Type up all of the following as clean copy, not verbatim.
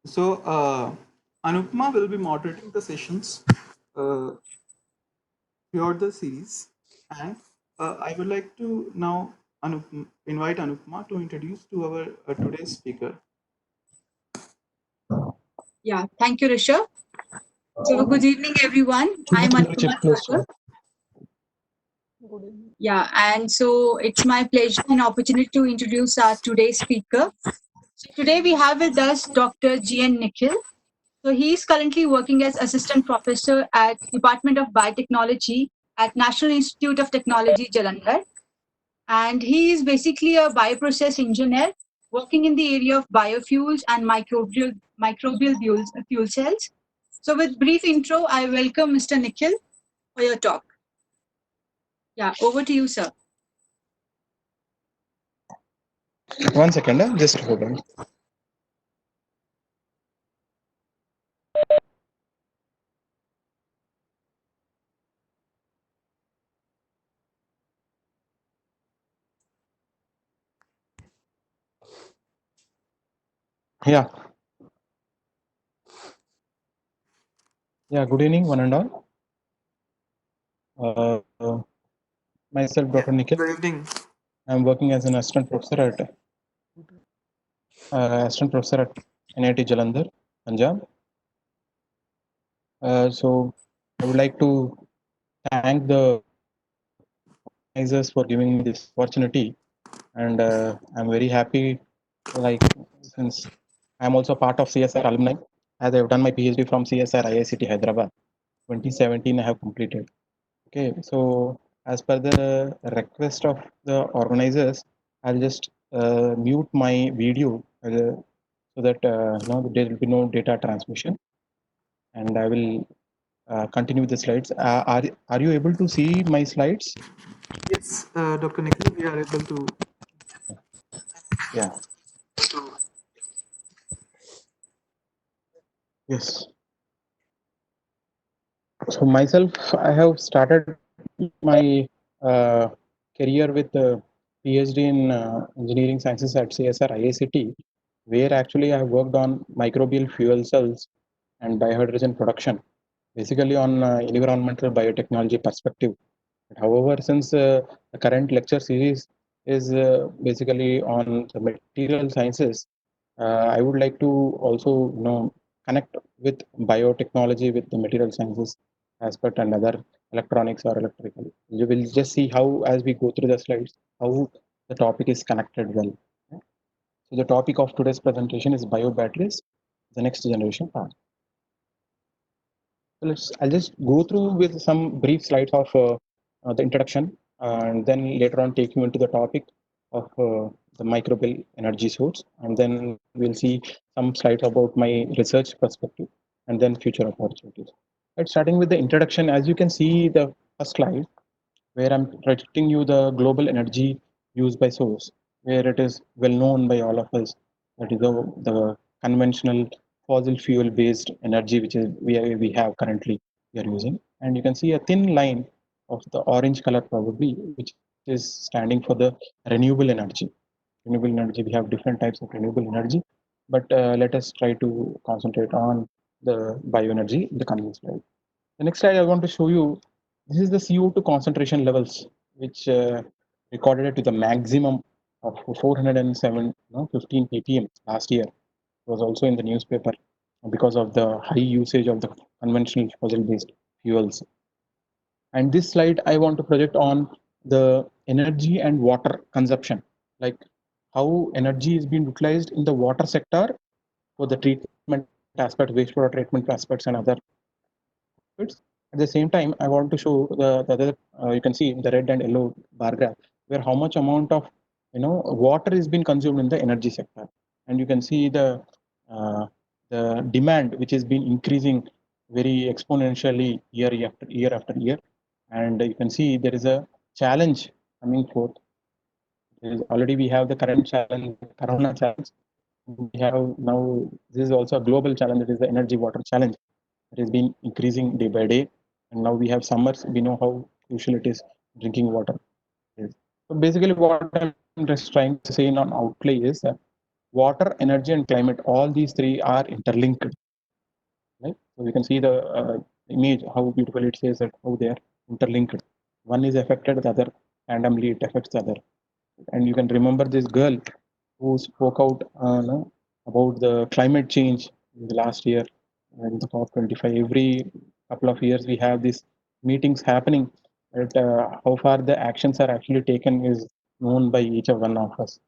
So, Anupma will be moderating the sessions uh, throughout the series, and I would like to now invite Anupma to introduce to our today's speaker. Yeah, thank you, Rishabh. So, good evening, everyone. I'm Anupama Thakur. Yeah, and so it's my pleasure and opportunity to introduce our today's speaker. So, today we have with us Dr. G.N. Nikhil. So, he is currently working as assistant professor at Department of Biotechnology at National Institute of Technology, Jalandhar. And he is basically a bioprocess engineer working in the area of biofuels and fuel cells. So, with brief intro, I welcome Mr. Nikhil for your talk. Yeah, over to you, sir. One second, just hold on. Yeah, yeah. Good evening, one and all. Myself, Yeah, Dr. Nikhil. good evening. I'm working as an assistant professor at NIT Jalandhar, Punjab. So I would like to thank the organizers for giving me this opportunity, and I'm very happy. Like since I'm also part of CSR alumni, as I've done my PhD from CSR IICT Hyderabad. 2017, I have completed. Okay, so as per the request of the organizers, I'll just mute my video so that there will be no data transmission, and I will continue the slides. Are you able to see my slides? Yes, Dr. Nikhil, we are able to. Yeah. Yes. So myself, I have started my career with PhD in engineering sciences at CSR IACT, where actually I worked on microbial fuel cells and biohydrogen production, basically on environmental biotechnology perspective. However, since the current lecture series is basically on the material sciences, I would like to also connect with biotechnology with the material sciences aspect and other electronics or electrical. You will just see how, as we go through the slides, how the topic is connected well. So the topic of today's presentation is biobatteries, the next generation part. So I'll just go through with some brief slides of the introduction, and then later on take you into the topic of the microbial energy source, and then we'll see some slides about my research perspective, and then future opportunities. Right, starting with the introduction, as you can see the first slide, where I'm projecting you the global energy used by source, where it is well known by all of us that is the conventional fossil fuel based energy which is we have currently we are using. And you can see a thin line of the orange color probably, which is standing for the renewable energy. Renewable energy, we have different types of renewable energy, but let us try to concentrate on the bioenergy in the coming slide. The next slide I want to show you, this is the CO2 concentration levels, which recorded it to the maximum of 407, 15 ppm last year. It was also in the newspaper because of the high usage of the conventional fossil-based fuels. And this slide I want to project on the energy and water consumption, like how energy is being utilized in the water sector for the treatment aspect, wastewater treatment aspects, and other bits. At the same time, I want to show the other, you can see the red and yellow bar graph, where how much amount of water is being consumed in the energy sector, and you can see uh, the demand which has been increasing very exponentially year after year, and you can see there is a challenge coming forth. Already we have the current challenge, the corona challenge. We have now, this is also a global challenge, that is the energy water challenge. It has been increasing day by day, and now we have summers. We know how crucial it is drinking water is. So basically, what I'm just trying to say in on outlay is water, energy, and climate. All these three are interlinked. Right? So you can see the image, how beautifully it says that how they are interlinked. One is affected, the other randomly it affects the other. And you can remember this girl who spoke out no, about the climate change in the last year in the COP25. Every couple of years we have these meetings happening, but how far the actions are actually taken is known by each of one of us.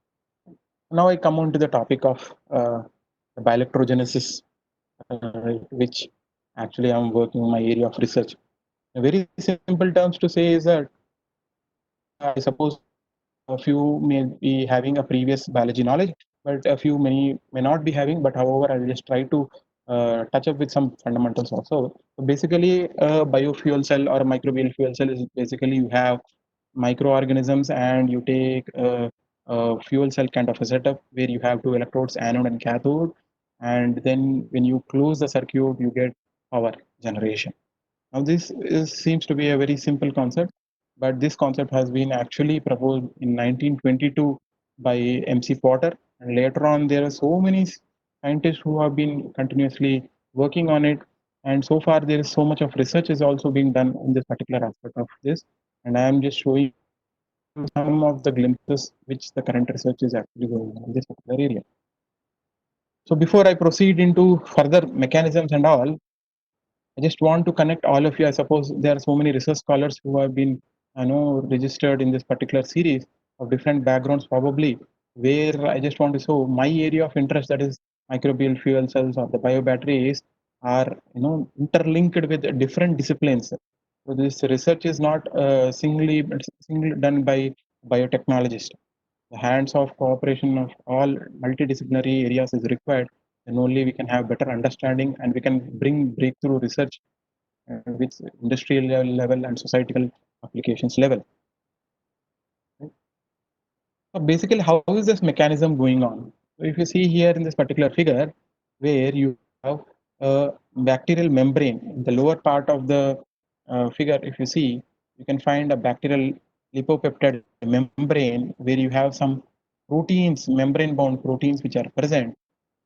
Now I come on to the topic of the bioelectrogenesis, which actually I'm working in my area of research. In very simple terms to say is that I suppose a few may be having a previous biology knowledge, but a few many may not be having. But however, I'll just try to touch up with some fundamentals also. So basically, a biofuel cell or a microbial fuel cell is basically you have microorganisms and you take a fuel cell kind of a setup where you have two electrodes, anode and cathode, and then when you close the circuit, you get power generation. Now, seems to be a very simple concept, but this concept has been actually proposed in 1922 by MC Potter, and later on there are so many scientists who have been continuously working on it, and so far there is so much of research is also being done in this particular aspect of this, and I am just showing some of the glimpses which the current research is actually going on in this particular area. So before I proceed into further mechanisms and all, I just want to connect all of you. I suppose there are so many research scholars who have been, registered in this particular series of different backgrounds, probably. Where I just want to show my area of interest, that is microbial fuel cells or the biobatteries, are interlinked with different disciplines. So this research is not singly done by biotechnologists. The hands-off cooperation of all multidisciplinary areas is required, then only we can have better understanding and we can bring breakthrough research with industrial level and societal applications level. So basically, how is this mechanism going on? So if you see here in this particular figure, where you have a bacterial membrane in the lower part of the figure, if you see, you can find a bacterial lipopeptide membrane where you have some proteins, membrane-bound proteins which are present,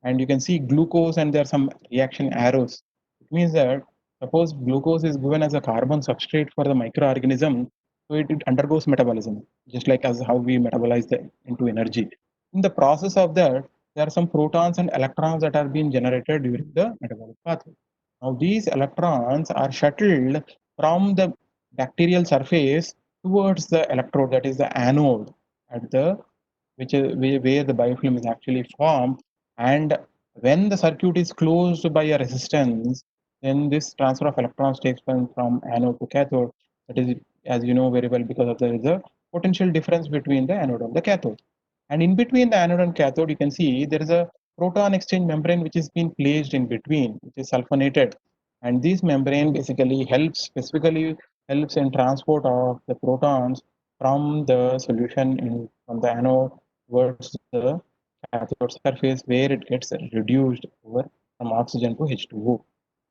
and you can see glucose and there are some reaction arrows. It means that suppose glucose is given as a carbon substrate for the microorganism, so it undergoes metabolism, just like as how we metabolize into energy. In the process of that, there are some protons and electrons that are being generated during the metabolic pathway. Now, these electrons are shuttled from the bacterial surface towards the electrode, that is the anode, at the which is where the biofilm is actually formed. And when the circuit is closed by a resistance, then this transfer of electrons takes place from anode to cathode. That is, as you know very well, because of there is a potential difference between the anode and the cathode. And in between the anode and cathode, you can see there is a proton exchange membrane which is being placed in between, which is sulfonated. And this membrane basically specifically helps in transport of the protons from the solution from the anode towards the cathode surface, where it gets reduced over from oxygen to H2O.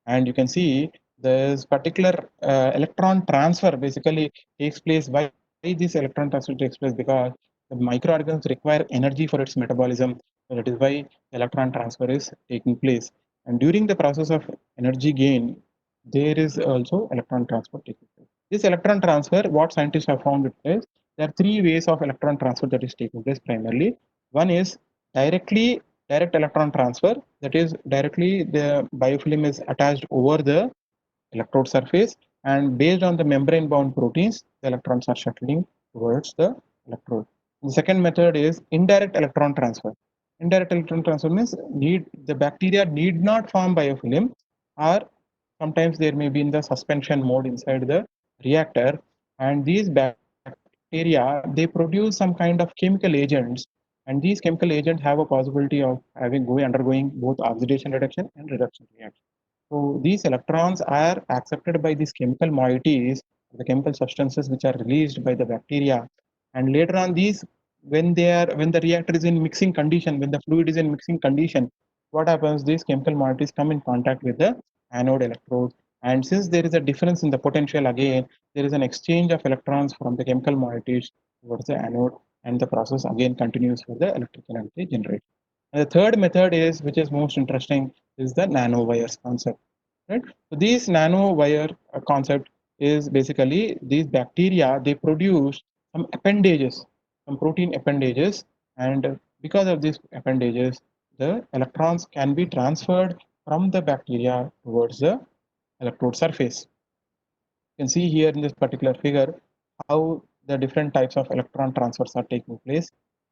And you can see this particular electron transfer basically takes place. Why this electron transfer takes place? Because the microorganisms require energy for its metabolism. So that is why electron transfer is taking place. And during the process of energy gain, there is also electron transfer taking place. This electron transfer, what scientists have found is there are three ways of electron transfer that is taking place primarily. One is direct electron transfer, that is directly the biofilm is attached over the electrode surface, and based on the membrane bound proteins, the electrons are shuttling towards the electrode. The second method is indirect electron transfer. Indirect electron transfer means the bacteria need not form biofilm, or sometimes there may be in the suspension mode inside the reactor, and these bacteria, they produce some kind of chemical agents, and these chemical agents have a possibility of undergoing both oxidation reduction and reduction reaction. So these electrons are accepted by these chemical moieties, the chemical substances which are released by the bacteria, and later on these, when the reactor is in mixing condition, when the fluid is in mixing condition, what happens? These chemical moieties come in contact with the anode electrode, and since there is a difference in the potential, again there is an exchange of electrons from the chemical moieties towards the anode, and the process again continues for the electrical energy generation. And the third method is, which is most interesting, is the nanowires concept. Right? So this nanowire concept is basically these bacteria, they produce some appendages, some protein appendages, and because of these appendages, the electrons can be transferred from the bacteria towards the electrode surface. You can see here in this particular figure how the different types of electron transfers are taking place.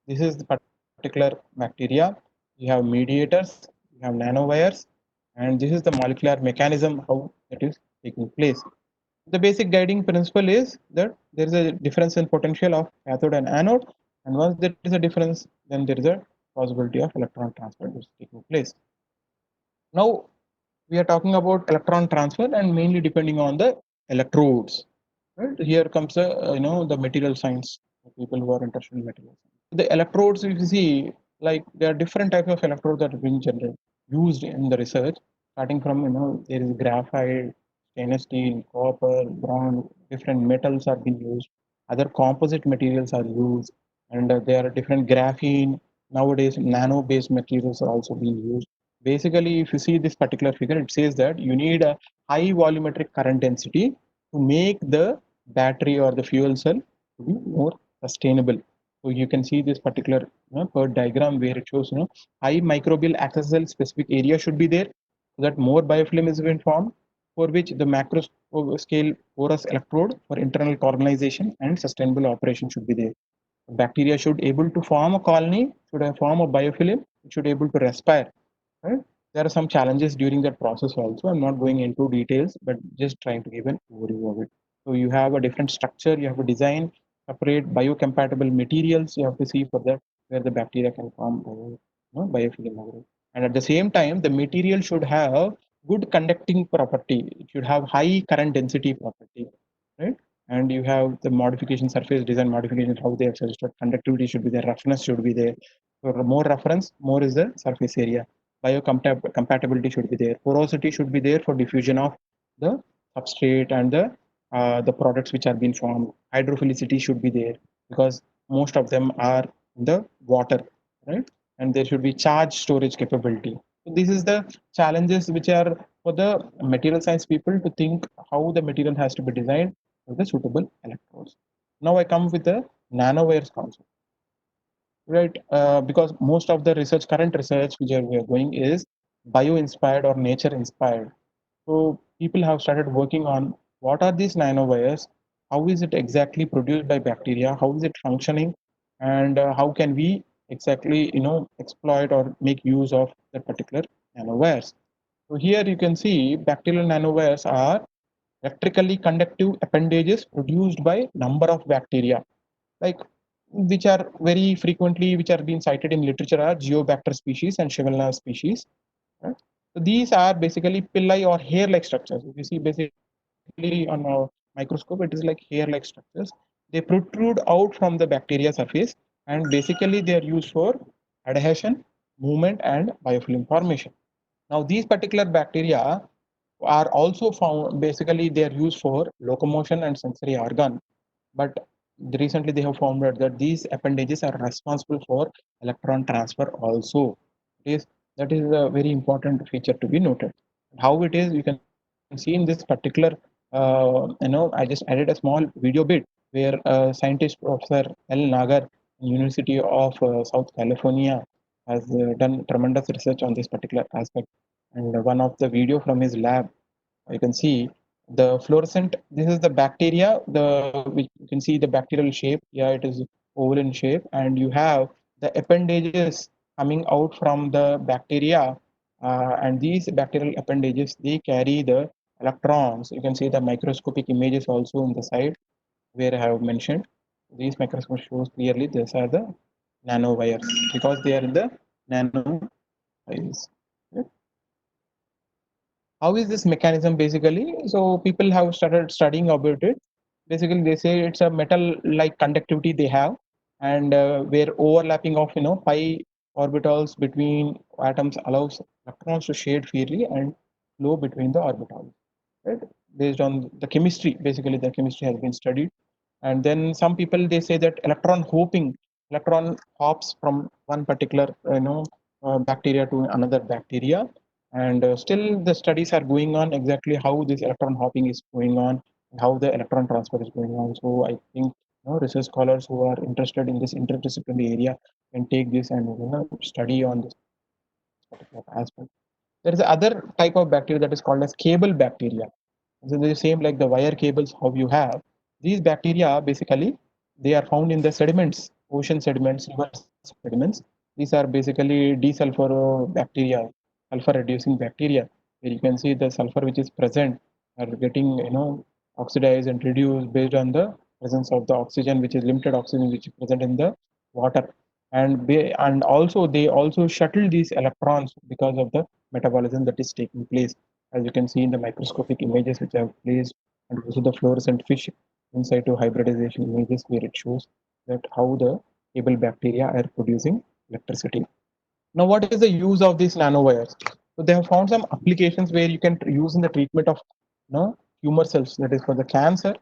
This is the particular bacteria. You have mediators, you have nanowires, and this is the molecular mechanism how it is taking place. The basic guiding principle is that there is a difference in potential of cathode and anode, and once there is a difference, then there is a possibility of electron transfer which is taking place. Now we are talking about electron transfer and mainly depending on the electrodes. Right? Here comes the the material science, people who are interested in material science. The electrodes, if you see, like there are different types of electrodes that are being generated used in the research, starting from there is graphite, stainless steel, copper, bronze, different metals are being used, other composite materials are used, and there are different graphene. Nowadays, nano-based materials are also being used. Basically, if you see this particular figure, it says that you need a high volumetric current density to make the battery or the fuel cell to be more sustainable. So you can see this particular per diagram where it shows high microbial accessible specific area should be there so that more biofilm is being formed, for which the macro scale porous electrode for internal colonization and sustainable operation should be there. Bacteria should able to form a colony, should have form a biofilm, it should able to respire. Right? There are some challenges during that process also. I'm not going into details, but just trying to give an overview of it. So you have a different structure, you have a design, separate biocompatible materials you have to see for that where the bacteria can form biofilm. And at the same time, the material should have good conducting property. It should have high current density property, right? And you have the modification, surface design modification, how they have suggested conductivity should be there, roughness should be there. For more reference, more is the surface area. Biocompatibility should be there. Porosity should be there for diffusion of the substrate and the products which are being formed. Hydrophilicity should be there because most of them are in the water, right? And there should be charge storage capability. So this is the challenges which are for the material science people to think how the material has to be designed for the suitable electrodes. Now I come with the nanowires concept, right? Because most of the research, current research which we are going is bio-inspired or nature-inspired. So people have started working on what are these nanowires, how is it exactly produced by bacteria, how is it functioning, and how can we exactly exploit or make use of that particular nanowires. So here you can see bacterial nanowires are electrically conductive appendages produced by number of bacteria, like which are very frequently which are being cited in literature are Geobacter species and Shigella species. Right? So these are basically pili or hair-like structures. If you see basically on a microscope, it is like hair-like structures. They protrude out from the bacteria surface, and basically they are used for adhesion, movement, and biofilm formation. Now these particular bacteria are also found, basically they are used for locomotion and sensory organ, but recently they have found out that these appendages are responsible for electron transfer also. That is a very important feature to be noted. How it is, you can see in this particular I just added a small video bit where scientist Professor L Nagar, University of South California, has done tremendous research on this particular aspect, and one of the video from his lab, you can see the fluorescent, this is the bacteria, the you can see the bacterial shape, yeah, it is oval in shape, and you have the appendages coming out from the bacteria, and these bacterial appendages, they carry the electrons. You can see the microscopic images also in the side where I have mentioned. These microscope shows clearly these are the nanowires because they are in the nano size. How is this mechanism basically? So people have started studying about it. Basically they say it's a metal like conductivity they have, and where overlapping of pi orbitals between atoms allows electrons to shade freely and flow between the orbitals, right? Based on the chemistry, basically the chemistry has been studied. And then some people they say that electron hopping, electron hops from one particular bacteria to another bacteria. And still the studies are going on exactly how this electron hopping is going on and how the electron transfer is going on. So I think research scholars who are interested in this interdisciplinary area can take this and study on this particular aspect. There is other type of bacteria that is called as cable bacteria. So the same like the wire cables how you have. These bacteria basically they are found in the sediments, ocean sediments, river sediments. These are basically desulfur bacteria, sulfur reducing bacteria, where you can see the sulfur which is present are getting oxidized and reduced based on the presence of the oxygen, which is limited oxygen which is present in the water. And also they also shuttle these electrons because of the metabolism that is taking place, as you can see in the microscopic images which I have placed, and also the fluorescent fish in situ hybridization images where it shows that how the cable bacteria are producing electricity. Now, what is the use of these nanowires? So they have found some applications where you can use in the treatment of tumor cells, that is for the cancer,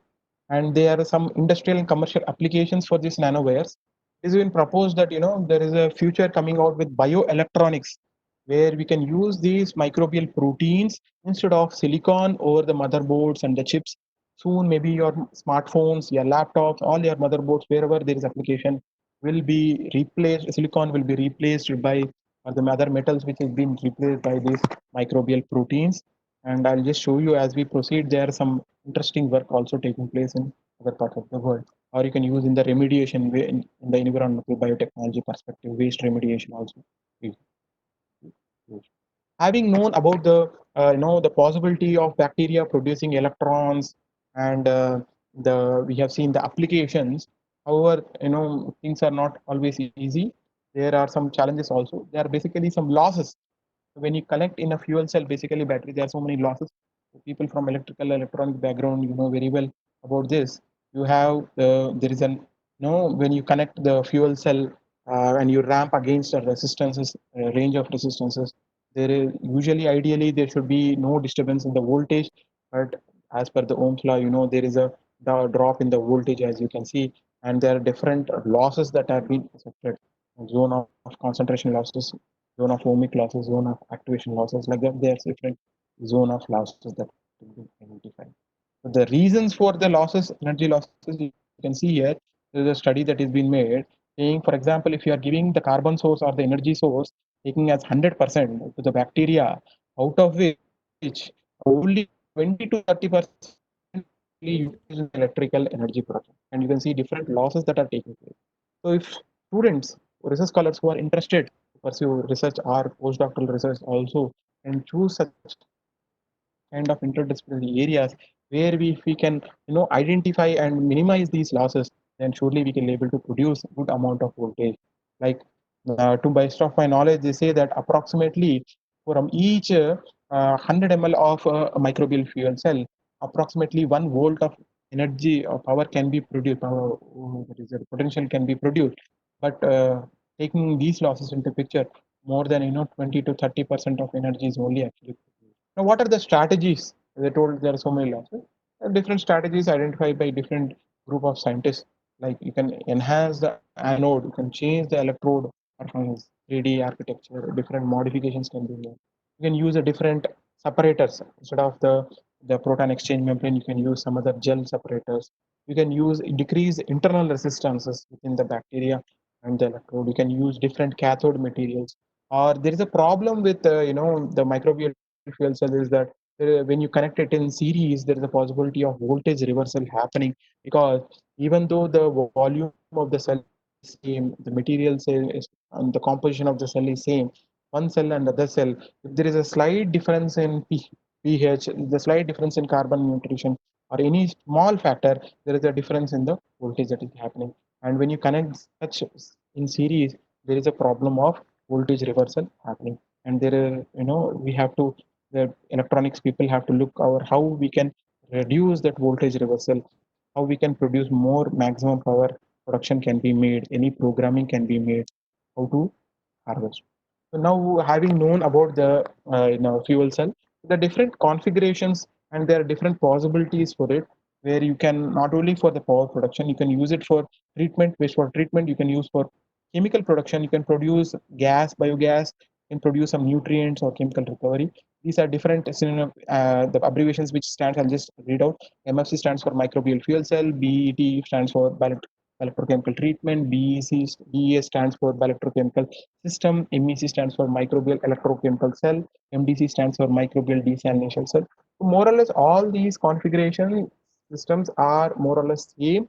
and there are some industrial and commercial applications for these nanowires. It has been proposed that there is a future coming out with bioelectronics where we can use these microbial proteins instead of silicon over the motherboards and the chips. Soon, maybe your smartphones, your laptops, all your motherboards, wherever there is application, will be replaced. Silicon will be replaced by or the other metals which has been replaced by these microbial proteins. And I'll just show you as we proceed. There are some interesting work also taking place in other parts of the world, or you can use in the remediation way in the environmental biotechnology perspective, waste remediation also. Having known about the the possibility of bacteria producing electrons and the we have seen the applications. However, things are not always easy. There are some challenges also. There are basically some losses when you collect in a fuel cell, basically battery, there are so many losses. People from electrical electronic background, you know very well about this. You have there is an when you connect the fuel cell and you ramp against a resistances range of resistances, there is usually ideally there should be no disturbance in the voltage, but as per the Ohm's law, there is a drop in the voltage as you can see, and there are different losses that have been affected. Zone of concentration losses, zone of ohmic losses, zone of activation losses, like that. There's different zone of losses that can be identified. So the reasons for the losses, energy losses, you can see here. There is a study that is being made saying, for example, if you are giving the carbon source or the energy source, taking as 100% to the bacteria, out of which only 20 to 30% used in electrical energy production, and you can see different losses that are taking place. So if students, research scholars who are interested pursue research or postdoctoral research also and choose such kind of interdisciplinary areas where we can identify and minimize these losses, then surely we can be able to produce good amount of voltage. Like to best of my knowledge, they say that approximately from each 100 ml of a microbial fuel cell, approximately 1 volt of energy or power can be produced. Power, that is, the potential can be produced, but taking these losses into picture, more than 20 to 30% of energy is only actually produced. Now, what are the strategies? As I told, there are so many losses. Different strategies identified by different group of scientists. Like you can enhance the anode, you can change the electrode performance, 3D architecture, different modifications can be made. You can use a different separators instead of the proton exchange membrane. You can use some other gel separators. You can use decrease internal resistances within the bacteria and the electrode. You can use different cathode materials. Or there is a problem with the microbial fuel cell is that when you connect it in series, there is a possibility of voltage reversal happening, because even though the volume of the cell is same, the material cell is and the composition of the cell is same, one cell and other cell, if there is a slight difference in pH, the slight difference in carbon nutrition, or any small factor, there is a difference in the voltage that is happening. And when you connect such in series, there is a problem of voltage reversal happening. And there are, we have to, the electronics people have to look over how we can reduce that voltage reversal, how we can produce more maximum power production can be made, any programming can be made, how to harvest. So now, having known about the fuel cell, the different configurations and there are different possibilities for it, where you can not only for the power production, you can use it for treatment, wastewater treatment, you can use for chemical production, you can produce gas, biogas, can produce some nutrients or chemical recovery. These are different the abbreviations which stands. I'll just read out. MFC stands for microbial fuel cell. BET stands for electrochemical treatment. BES stands for electrochemical system. MEC stands for microbial electrochemical cell. MDC stands for microbial desalination cell. So more or less, all these configuration systems are more or less same,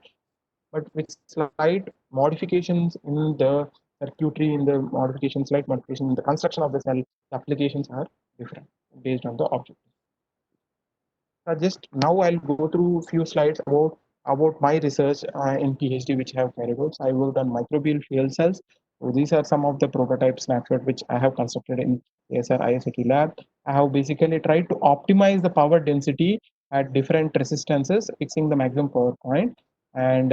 but with slight modifications in the circuitry, in the modifications, slight modification in the construction of the cell. The applications are different based on the object. Just now I'll go through few slides about my research in PhD which I have carried out. So I worked on microbial fuel cells. So these are some of the prototype snapshot which I have constructed in ASR ISAT lab. I have basically tried to optimize the power density at different resistances, fixing the maximum power point, and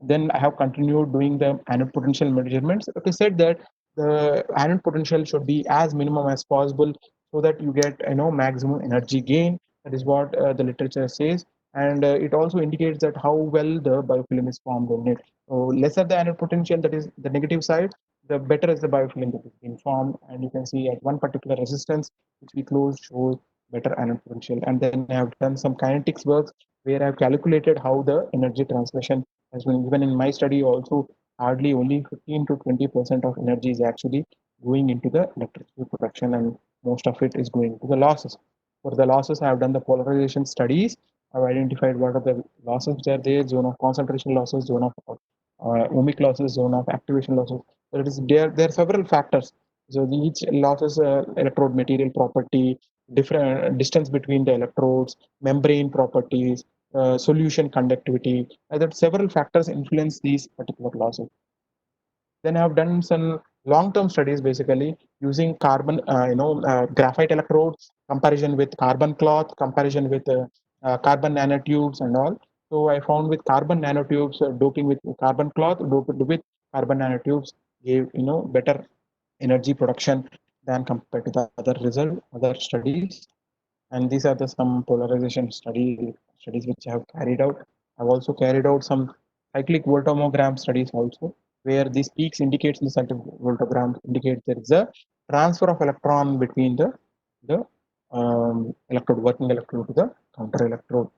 then I have continued doing the anode potential measurements. It said that the anode potential should be as minimum as possible so that you get maximum energy gain. That is what the literature says, and it also indicates that how well the biofilm is formed in it. So lesser the anode potential, that is the negative side, the better is the biofilm that is being formed. And you can see at one particular resistance which we close shows better anode potential. And then I have done some kinetics works where I have calculated how the energy transmission has been. Even in my study also, hardly only 15 to 20% of energy is actually going into the electricity production, and most of it is going to the losses. For the losses, I have done the polarization studies. I've identified what are the losses which are there: zone of concentration losses, zone of ohmic losses, zone of activation losses. There are several factors. So each losses electrode material property, different distance between the electrodes, membrane properties, solution conductivity. That several factors influence these particular losses. Then I have done some long-term studies, basically using carbon, graphite electrodes, comparison with carbon cloth, comparison with carbon nanotubes and all. So I found with carbon nanotubes, doping with carbon cloth, doped with carbon nanotubes gave better energy production than compared to the other studies. And these are the some polarization studies which I have carried out. I've also carried out some cyclic voltammogram studies also, where these peaks indicates in the cyclic voltammogram indicate there is a transfer of electron between the electrode, working electrode to the counter electrode.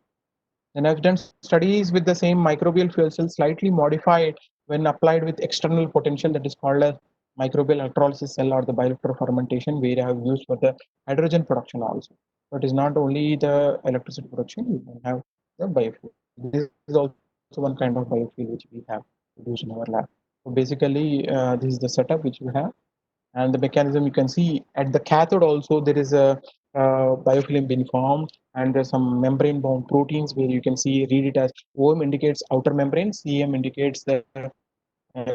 And I've done studies with the same microbial fuel cell, slightly modified when applied with external potential, that is called as microbial electrolysis cell or the bioelectrofermentation, where I have used for the hydrogen production also. So it is not only the electricity production, you can have the biofuel. This is also one kind of biofuel which we have produced in our lab. So basically, this is the setup which we have. And the mechanism, you can see at the cathode also there is a biofilm being formed, and there's some membrane bound proteins where you can see, read it as OM indicates outer membrane, CM indicates the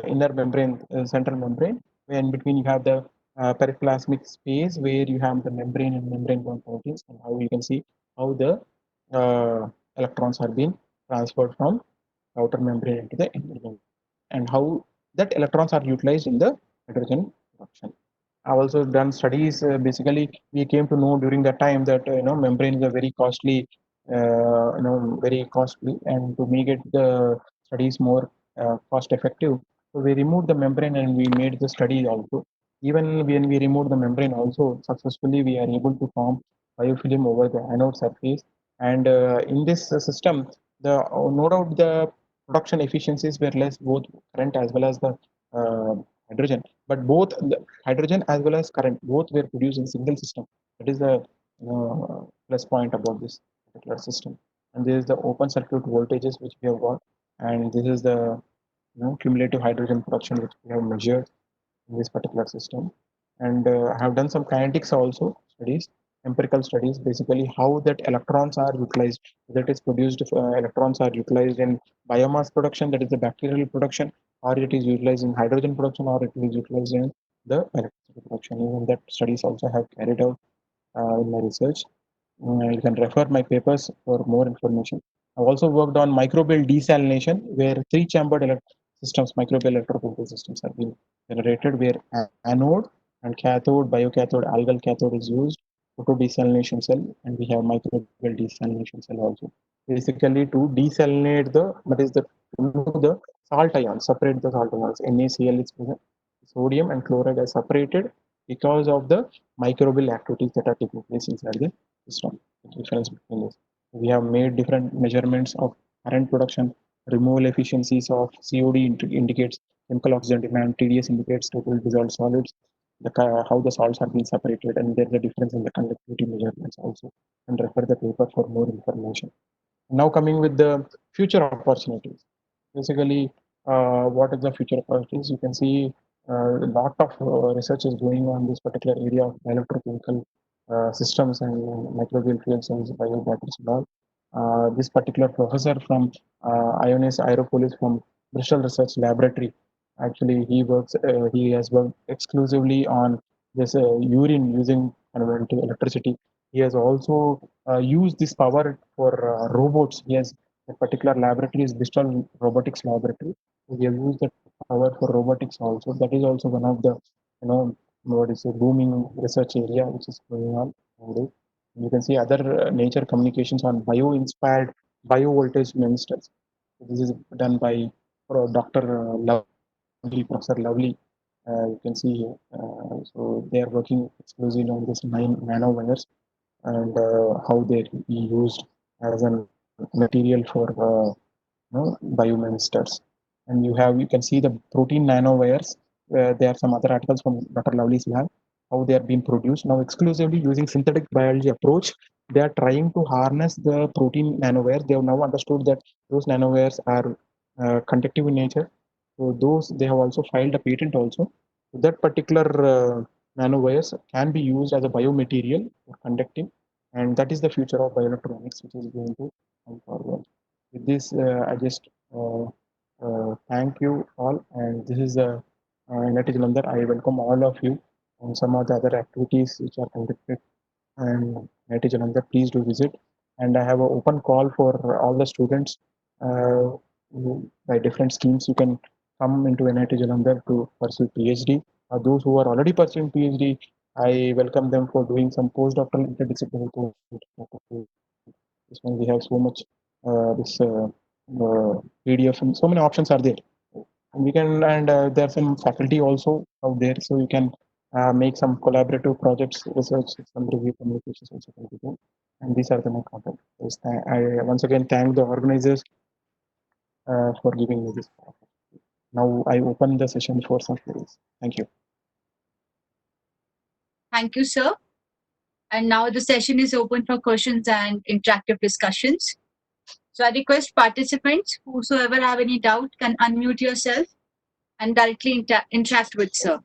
inner membrane, central membrane, where in between you have the periplasmic space where you have the membrane and membrane bound proteins, and how you can see how the electrons are being transferred from outer membrane into the inner membrane, and how that electrons are utilized in the hydrogen production. I've also done studies. Basically, we came to know during that time that membrane is a very costly, very costly, and to make it the studies more cost effective, so we removed the membrane and we made the study also. Even when we removed the membrane, also successfully we are able to form biofilm over the anode surface. And in this system, the no doubt the production efficiencies were less, both current as well as the hydrogen. But both the hydrogen as well as current, both were produced in single system. That is the plus point about this particular system. And this is the open circuit voltages which we have got, and this is the cumulative hydrogen production which we have measured in this particular system. And I have done some kinetics also studies, empirical studies, basically how that electrons are utilized, that is produced, electrons are utilized in biomass production, that is the bacterial production, or it is utilized in hydrogen production, or it is utilized in the electricity production. Even that studies also have carried out in my research. You can refer my papers for more information. I've also worked on microbial desalination, where three-chambered systems, microbial electrophysical systems, have been generated, where anode and cathode, biocathode, algal cathode is used, photo desalination cell, and we have microbial desalination cell also. Basically, to desalinate that is the the salt ions, separate the salt ions. NaCl is present, sodium and chloride are separated, because of the microbial activities that are taking place inside the system. The difference between this. We have made different measurements of current production, removal efficiencies of COD indicates chemical oxygen demand, TDS indicates total dissolved solids, how the salts are being separated, and there's a difference in the conductivity measurements also. And refer the paper for more information. Now coming with the future opportunities. Basically, what is the future opportunities? You can see a lot of research is going on this particular area of electrochemical systems and microbial fuel cells, biobatteries and all. This particular professor from Ionis Aeropolis from Bristol Research Laboratory, actually he has worked exclusively on this urine using converted electricity. He has also used this power for robots. He has a particular laboratory is Bristol Robotics Laboratory. We have used that power for robotics also. That is also one of the what is a booming research area which is going on nowadays. You can see other nature communications on bio-inspired bio-voltage ministers. This is done by Dr. Lovely, Professor Lovely. You can see here. So they are working exclusively on this 9 nanowires and how they be used as a material for bioministers. And you can see the protein nanowires. There are some other articles from Dr. Lovely's lab how they are being produced now exclusively using synthetic biology approach. They are trying to harness the protein nanowires. They have now understood that those nanowires are conductive in nature. So those they have also filed a patent also. So that particular nanowires can be used as a biomaterial for conducting, and that is the future of bioelectronics, which is going to come forward. With this, I just thank you all, and this is NIT Jalandhar. I welcome all of you on some of the other activities which are conducted, and NIT Jalandhar, please do visit. And I have an open call for all the students by different schemes. You can come into NIT Jalandhar to pursue PhD. Those who are already pursuing PhD, I welcome them for doing some postdoctoral interdisciplinary postdoctoral. This one we have so much this PDF and so many options are there. And we can and there are some faculty also out there, so you can make some collaborative projects, research, some review communications also can be done. And these are the my content. I once again thank the organizers for giving me this. Now I open the session for some queries. Thank you. Thank you, sir. And now the session is open for questions and interactive discussions. So I request participants, whosoever have any doubt, can unmute yourself and directly interact with sir.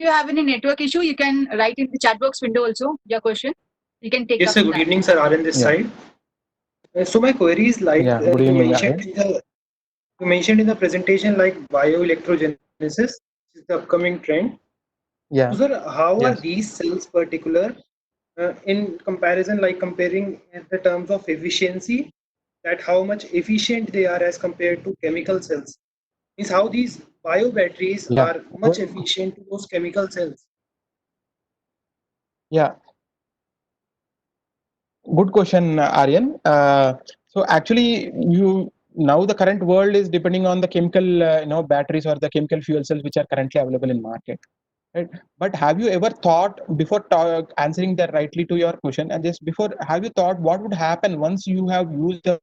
If you have any network issue, you can write in the chat box window also your question. You can take Yes, up sir. Good that. evening, sir. Arun this Yeah. side. So my query is like Yeah, good you evening, mentioned in the presentation like bioelectrogenesis, which is the upcoming trend. Yeah. So sir, how are Yes. these cells particular in comparison, like comparing in the terms of efficiency, that how much efficient they are as compared to chemical cells? Means how these biobatteries Yeah. are much efficient to those chemical cells. Yeah. Good question, Aryan. So actually, now the current world is depending on the chemical, batteries or the chemical fuel cells which are currently available in market. Right? But have you ever thought before answering that rightly to your question, and just before, have you thought what would happen once you have used the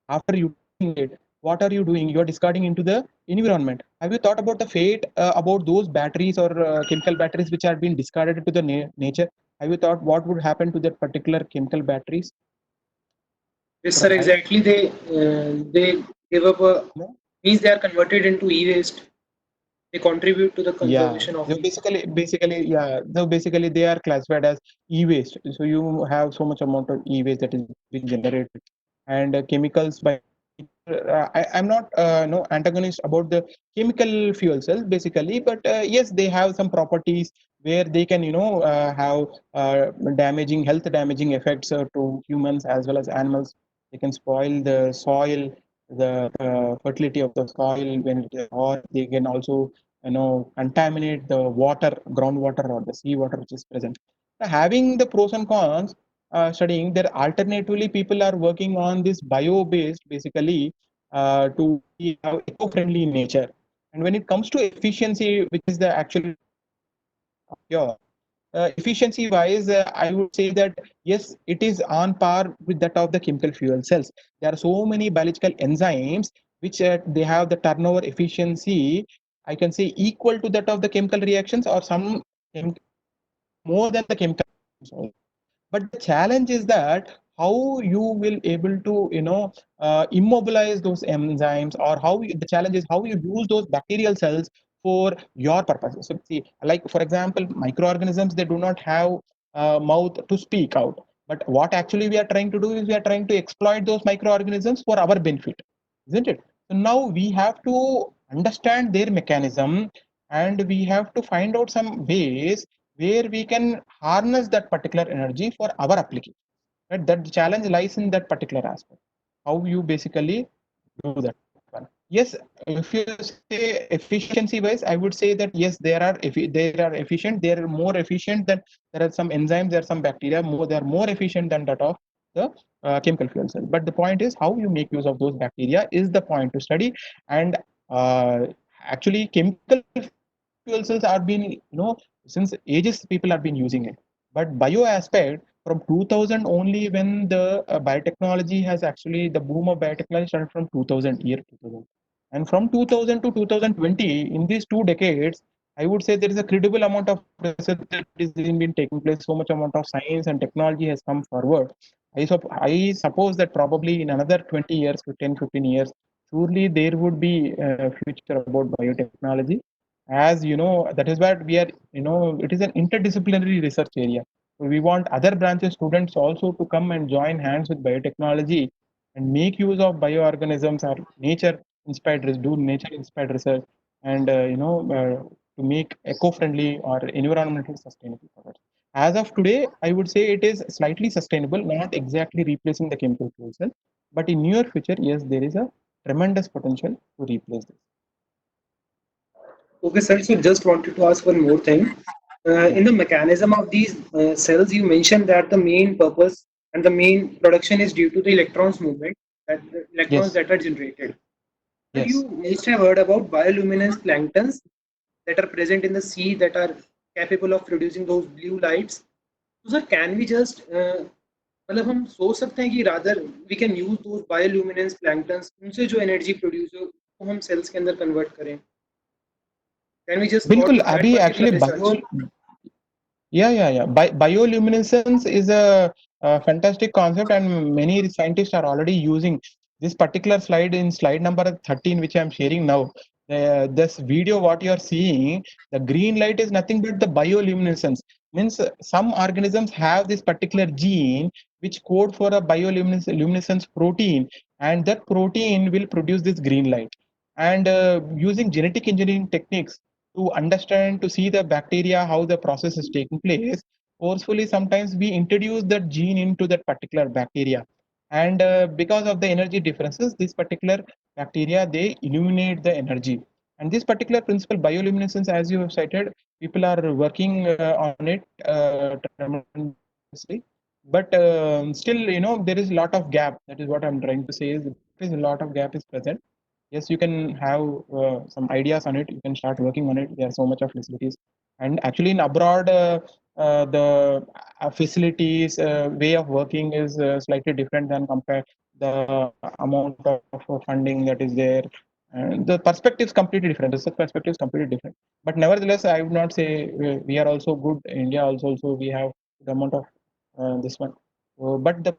after using it? What are you doing? You are discarding into the environment. Have you thought about the fate about those batteries or chemical batteries which are being discarded into the nature? Have you thought what would happen to that particular chemical batteries? Yes, sir. Exactly. They give up a No? means they are converted into e-waste. They contribute to the Yeah, conservation of so basically they are classified as e-waste. So you have so much amount of e-waste that is being generated, and chemicals by. I'm not no antagonist about the chemical fuel cells basically, but yes, they have some properties where they can have damaging health damaging effects to humans as well as animals. They can spoil the soil, the fertility of the soil when or they can also contaminate the water, groundwater or the sea water which is present. Having the pros and cons, studying there, alternatively people are working on this bio based basically to have eco-friendly nature. And when it comes to efficiency, which is the actual pure efficiency wise, I would say that yes, it is on par with that of the chemical fuel cells. There are so many biological enzymes which they have the turnover efficiency, I can say, equal to that of the chemical reactions or some more than the chemical reactions. But the challenge is that how you will able to immobilize those enzymes, or the challenge is how you use those bacterial cells for your purposes. So see, like for example, microorganisms, they do not have a mouth to speak out, but what actually we are trying to do is we are trying to exploit those microorganisms for our benefit, isn't it? So now we have to understand their mechanism, and we have to find out some ways where we can harness that particular energy for our application. Right? That challenge lies in that particular aspect. How you basically do that one. Yes, if you say efficiency wise, I would say that yes, they are efficient. They are more efficient than there are some enzymes, there are some bacteria. They are more efficient than that of the chemical fuel cell. But the point is how you make use of those bacteria is the point to study. And uh, actually, chemical fuel cells are been since ages people have been using it. But bio aspect from 2000 only, when the biotechnology has actually the boom of biotechnology started from 2000 year 2000, and from 2000 to 2020, in these 2 decades, I would say there is a credible amount of research that is been taking place. So much amount of science and technology has come forward. I suppose that probably in another 20 years to 10 15 years, surely there would be a future about biotechnology. As you know, that is what we are, it is an interdisciplinary research area. We want other branches students also to come and join hands with biotechnology and make use of bioorganisms or nature inspired, do nature inspired research, and to make eco-friendly or environmentally sustainable products. As of today, I would say it is slightly sustainable, not exactly replacing the chemical fuel cell, but in near future, yes, there is a tremendous potential to replace this. Okay, sir. So just wanted to ask one more thing. Yeah. In the mechanism of these cells, you mentioned that the main purpose and the main production is due to the electrons movement, that the electrons Yes. that are generated. So Yes. you must have heard about bioluminescent planktons that are present in the sea that are capable of producing those blue lights. So sir, can we just मतलब हम सोच सकते हैं कि rather we can use those bioluminescent planktons उनसे जो energy produce हो वो हम cells के अंदर convert करें. Can we just thought बिल्कुल of that अभी particular actually research? yeah. Bioluminescence is a fantastic concept, and many scientists are already using this particular slide in slide number 13, which I'm sharing now. This video, what you're seeing, the green light is nothing but the bioluminescence. Means some organisms have this particular gene which code for a bioluminescence protein, and that protein will produce this green light. And using genetic engineering techniques to understand, to see the bacteria, how the process is taking place, forcefully sometimes we introduce that gene into that particular bacteria. And because of the energy differences, this particular bacteria, they illuminate the energy. And this particular principle, bioluminescence, as you have cited, people are working on it tremendously. But still, there is a lot of gap. That is what I'm trying to say. Is there is a lot of gap is present. Yes, you can have some ideas on it. You can start working on it. There are so much of facilities, and actually in abroad, the facilities way of working is slightly different than compare the amount of funding that is there. And the perspective is completely different. The perspective is completely different. But nevertheless, I would not say we are also good. India also we have the amount of this one. But the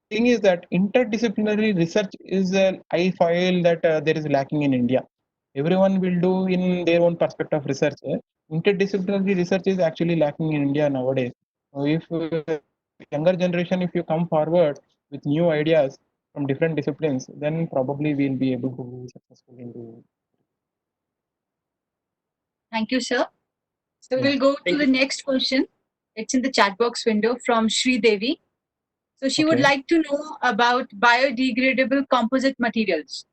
thing is that interdisciplinary research is I feel that there is lacking in India. Everyone will do in their own perspective of research. Interdisciplinary research is actually lacking in India nowadays. So if younger generation, if you come forward with new ideas from different disciplines, then probably we'll be able to be successful in doing. Thank you, sir. So Yeah. we'll go to Thank the you. next question. It's in the chat box window from Sri Devi. So she would Okay. like to know about biodegradable composite materials.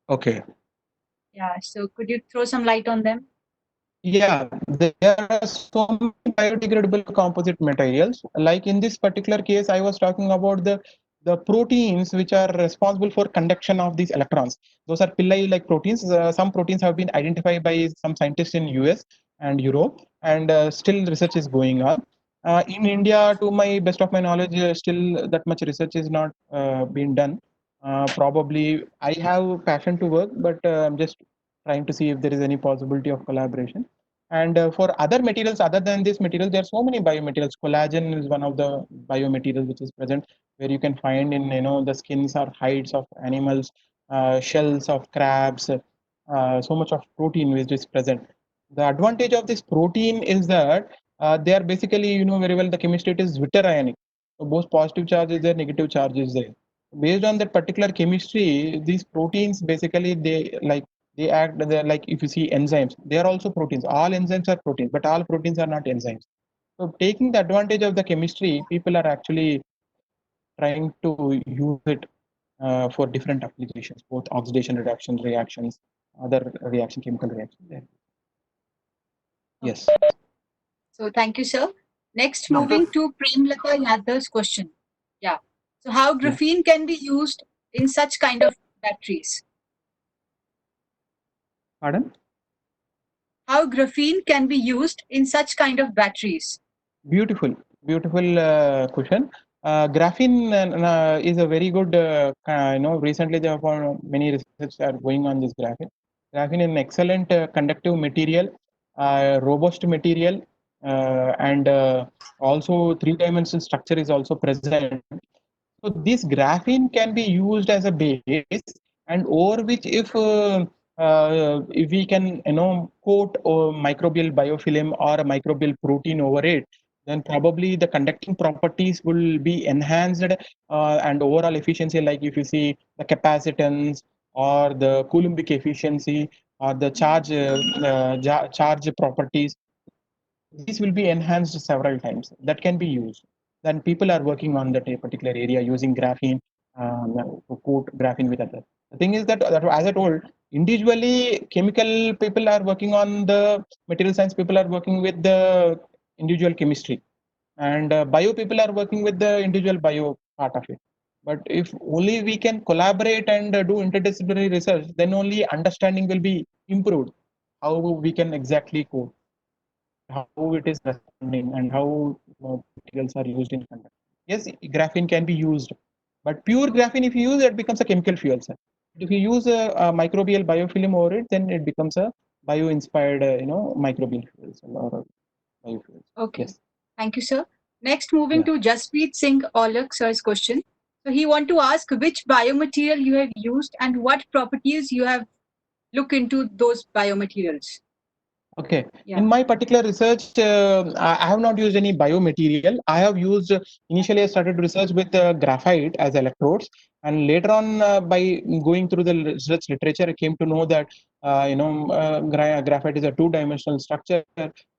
Okay. Yeah, so could you throw some light on them? Yeah, there are so many biodegradable composite materials. Like in this particular case, I was talking about the proteins which are responsible for conduction of these electrons. Those are pillai-like proteins. Some proteins have been identified by some scientists in US and Europe, and still research is going on. In India, to my best of my knowledge, still that much research is not being done. Probably I have passion to work, but I'm just trying to see if there is any possibility of collaboration. And for other materials other than this material, there are so many biomaterials. Collagen is one of the biomaterials which is present, where you can find in the skins or hides of animals, shells of crabs, so much of protein which is present. The advantage of this protein is that they are basically, very well, the chemistry, it is Witter ionic. So both positive charge is there, negative charge is there. Based on that particular chemistry, these proteins basically they act, they're like, if you see enzymes, they are also proteins. All enzymes are proteins, but all proteins are not enzymes. So taking the advantage of the chemistry, people are actually trying to use it for different applications, both oxidation reduction reactions, other reaction, chemical reactions. Yes. So thank you, sir. Next, Yeah. moving to Premlata Yadav's question. Yeah. So how Yeah. graphene can be used in such kind of batteries? Pardon? How graphene can be used in such kind of batteries? Beautiful, beautiful question. Graphene is a very good, recently there have found many research are going on this graphene. Graphene is an excellent conductive material, robust material, and also three-dimensional structure is also present. So this graphene can be used as a base, and over which if we can coat a microbial biofilm or a microbial protein over it, then probably the conducting properties will be enhanced, and overall efficiency, like if you see the capacitance or the coulombic efficiency or the charge properties, these will be enhanced several times. That can be used. Then people are working on that particular area using graphene, to coat graphene with other. The thing is that as I told, individually chemical people are working on the material science, people are working with the individual chemistry, and bio people are working with the individual bio part of it. But if only we can collaborate and do interdisciplinary research, then only understanding will be improved. How we can exactly code, how it is responding, and how materials are used in conduct. Yes, graphene can be used, but pure graphene, if you use it, becomes a chemical fuel cell. If you use a microbial biofilm over it, then it becomes a bio-inspired, microbial fuel cell or a biofuel. Okay. Yes. Thank you, sir. Next, moving Yeah. to Jaspreet Singh Aulak sir's question. So he want to ask which biomaterial you have used and what properties you have looked into those biomaterials. Okay. Yeah. In my particular research, I have not used any biomaterial. I have used, initially I started research with graphite as electrodes, and later on, by going through the research literature, I came to know that graphite is a two-dimensional structure,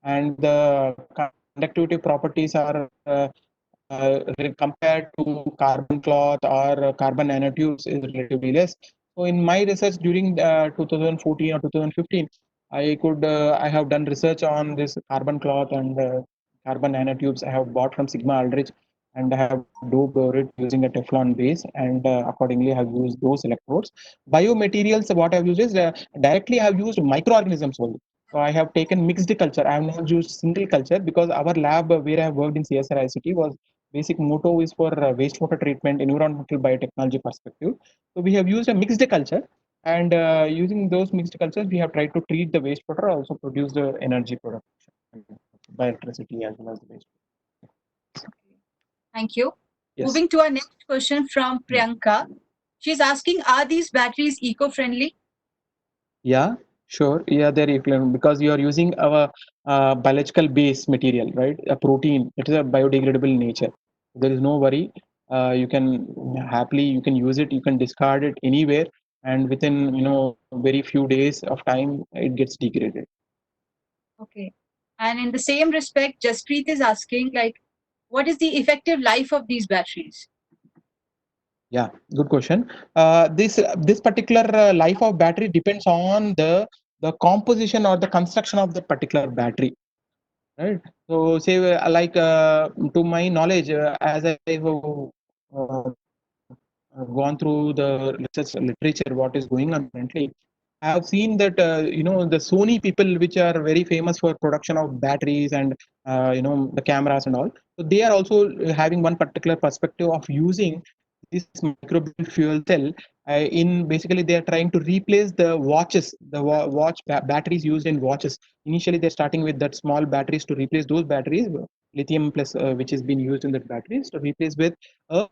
and the conductivity properties are compared to carbon cloth or carbon nanotubes is relatively less. So in my research during 2014 or 2015, I have done research on this carbon cloth and carbon nanotubes. I have bought from Sigma Aldrich, and I have doped over it using a Teflon base, and accordingly I have used those electrodes. Biomaterials, what I have used is directly I have used microorganisms only. So I have taken mixed culture. I have not used single culture because our lab where I have worked in CSR ICT was basic motto is for wastewater treatment, environmental biotechnology perspective. So we have used a mixed culture, and using those mixed cultures, we have tried to treat the wastewater, also produce the energy production by electricity as well as the waste. Thank you. Yes. Moving to our next question from Priyanka. She's asking, are these batteries eco-friendly? Yeah, sure. Yeah, they're equivalent because you are using our biological base material, right? A protein. It is a biodegradable in nature. There is no worry. You can happily you can use it. You can discard it anywhere, and within very few days of time, it gets degraded. Okay. And in the same respect, Jaspreet is asking, like, what is the effective life of these batteries? Yeah, good question. This particular life of battery depends on the composition or the construction of the particular battery, right? So, say to my knowledge, as I have gone through the research literature, what is going on currently, I have seen that the Sony people, which are very famous for production of batteries and the cameras and all, so they are also having one particular perspective of using this microbial fuel cell. In basically, they are trying to replace the watches, the batteries used in watches. Initially, they're starting with that small batteries to replace those batteries, lithium plus, which has been used in that batteries, to replace with a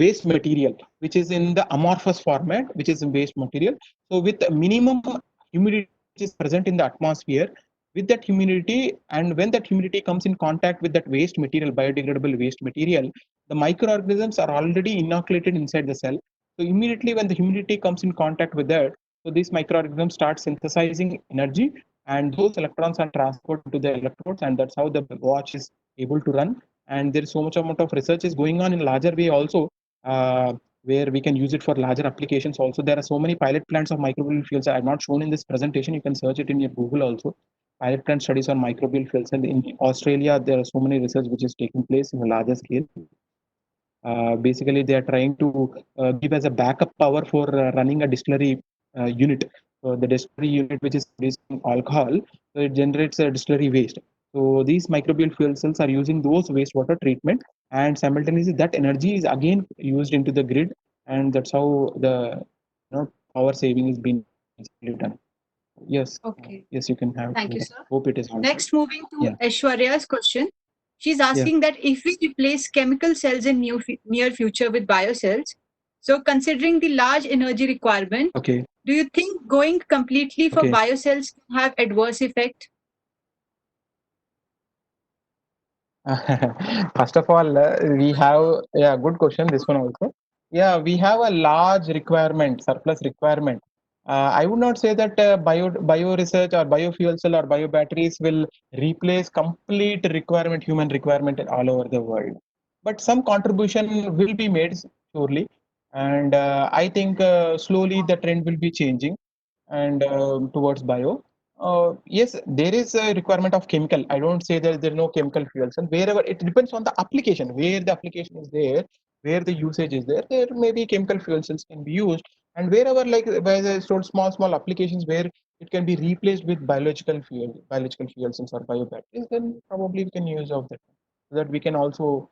waste material which is in the amorphous format, which is in waste material. So with minimum humidity which is present in the atmosphere, with that humidity, and when that humidity comes in contact with that waste material, biodegradable waste material, the microorganisms are already inoculated inside the cell. So immediately when the humidity comes in contact with that, so these microorganisms start synthesizing energy, and those electrons are transported to the electrodes, and that's how the watch is able to run. And there is so much amount of research is going on in larger way also, where we can use it for larger applications also. There are so many pilot plants of microbial fuels. I have not shown in this presentation. You can search it in your Google also. Pilot plant studies on microbial fuels, and in Australia there are so many research which is taking place in a larger scale. Basically, they are trying to give as a backup power for running a distillery unit. So the distillery unit which is producing alcohol, so it generates a distillery waste. So these microbial fuel cells are using those wastewater treatment, and simultaneously that energy is again used into the grid, and that's how the power saving is being done. Yes, Okay. yes, you can have. Thank you, sir. Hope it is answered. Next, moving to Yeah, Aishwarya's question. She's yeah. asking that if we replace chemical cells in near future with biocells, so considering the large energy requirement, Okay. do you think going completely for Okay. biocells can have adverse effect? First of all, we have, yeah, good question. This one also. Yeah, we have a large requirement, surplus requirement. I would not say that bio research or biofuel cell or bio batteries will replace complete requirement, human requirement all over the world. But some contribution will be made surely, and I think slowly the trend will be changing and towards bio. Yes, there is a requirement of chemical. I don't say that there are no chemical fuels, and wherever it depends on the application, where the application is there, where the usage is there, there may be chemical fuel cells can be used, and wherever like where I told small applications where it can be replaced with biological fuel cells or bio batteries, then probably we can use of that, so that we can also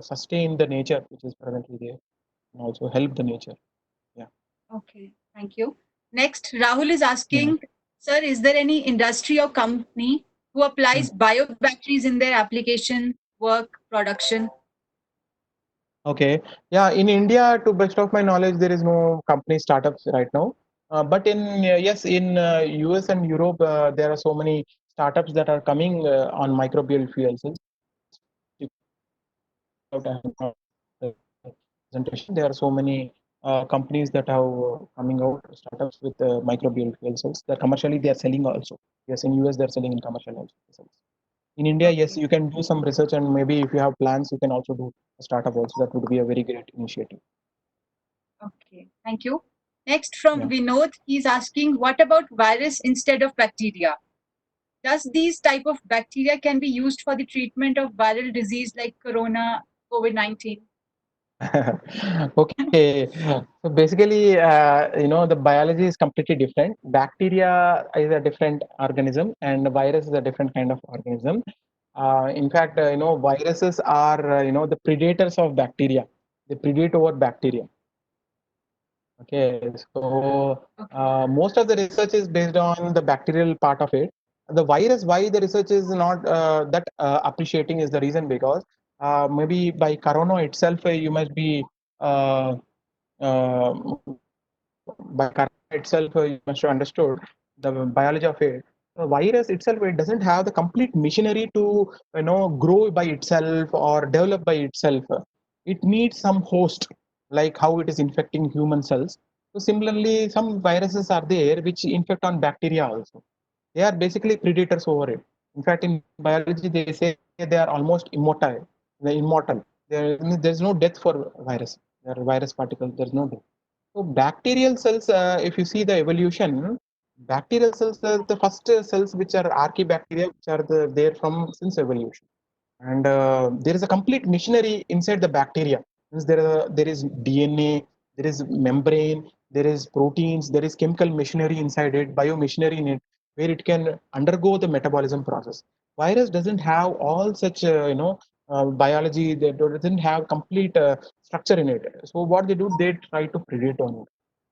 sustain the nature which is presently there, and also help the nature. Yeah. Okay, thank you. Next, Rahul is Yeah. asking, sir, is there any industry or company who applies bio batteries in their application, work, production? Okay. Yeah, in India, to best of my knowledge, there is no company startups right now. But in yes, in US and Europe, there are so many startups that are coming on microbial fuel cells. Presentation. There are so many companies that have coming out startups with microbial fuel cells. That commercially they are selling also. Yes, in US they're selling in commercial also. In India, yes, Okay, you can do some research, and maybe if you have plans, you can also do a startup also. That would be a very great initiative. okay, thank you. Next, from Yeah. Vinod, he's asking, what about virus instead of bacteria? Does these type of bacteria can be used for the treatment of viral disease like corona, COVID-19? Okay. So basically, the biology is completely different. Bacteria is a different organism, and the virus is a different kind of organism. In fact, viruses are, the predators of bacteria. They predate over bacteria. Okay, so Okay, most of the research is based on the bacterial part of it. The virus, why the research is not that appreciating is the reason because maybe by corona itself, you must be uh, uh, by corona itself, you must have understood the biology of it. The virus itself, it doesn't have the complete machinery to grow by itself or develop by itself. It needs some host, like how it is infecting human cells. So similarly, some viruses are there which infect on bacteria also. they are basically predators over it. In fact, in biology, they say they are almost immortal. They're immortal. There's no death for virus. There are virus particles. There's no death. So bacterial cells, if you see the evolution, bacterial cells are the first cells which are archaebacteria, which are there from since evolution. And there is a complete machinery inside the bacteria. Means there is DNA, there is membrane, there is proteins, there is chemical machinery inside it, biomachinery in it, where it can undergo the metabolism process. Virus doesn't have all such biology. They doesn't have complete structure in it. So what they do, they try to predate on it.